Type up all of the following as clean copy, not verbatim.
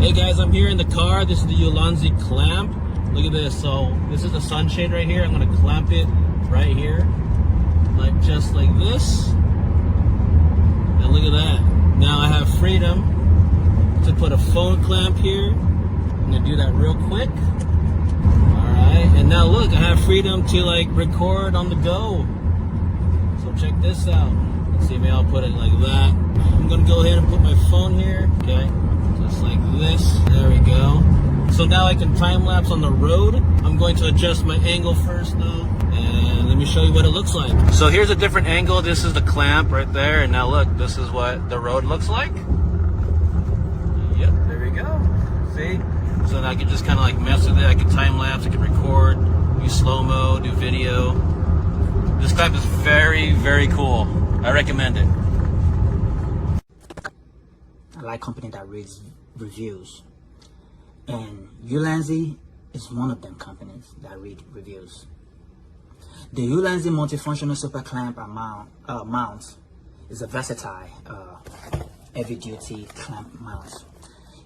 Hey guys, I'm here in the car. This is the ULANZI clamp. Look at this. So this is the sunshade right here. I'm gonna clamp it right here, like just like this. And look at that. Now I have freedom to put a phone clamp here. I'm gonna do that real quick. All right, and now look, I have freedom to like record on the go. So check this out. Let's see, maybe I'll put it like that. I'm gonna go ahead and put my phone here. Okay. Just like this. There we go. So now I can time lapse on the road. I'm going to adjust my angle first though, and let me show you what it looks like. So here's a different angle. This is the clamp right there, and now look, this is what the road looks like. Yep, there we go. See? So now I can just kind of like mess with it. I can time lapse, I can record, do slow-mo, do video. This clamp is very, very cool. I recommend it. I like company that reads reviews, and ULANZI is one of them companies that read reviews. The ULANZI multifunctional super clamp mount is a versatile heavy-duty clamp mount.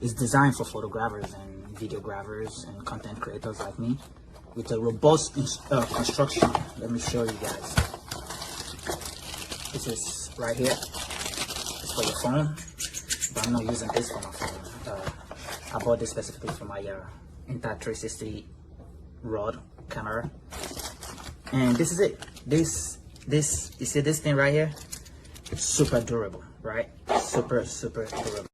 It's designed for photographers and videographers and content creators like me, with a robust construction. Let me show you guys. This is right here. It's for your phone. But I'm not using this for my phone. I bought this specifically for my Insta360 rod camera. And this is it. This you see this thing right here? It's super durable, right? Super durable.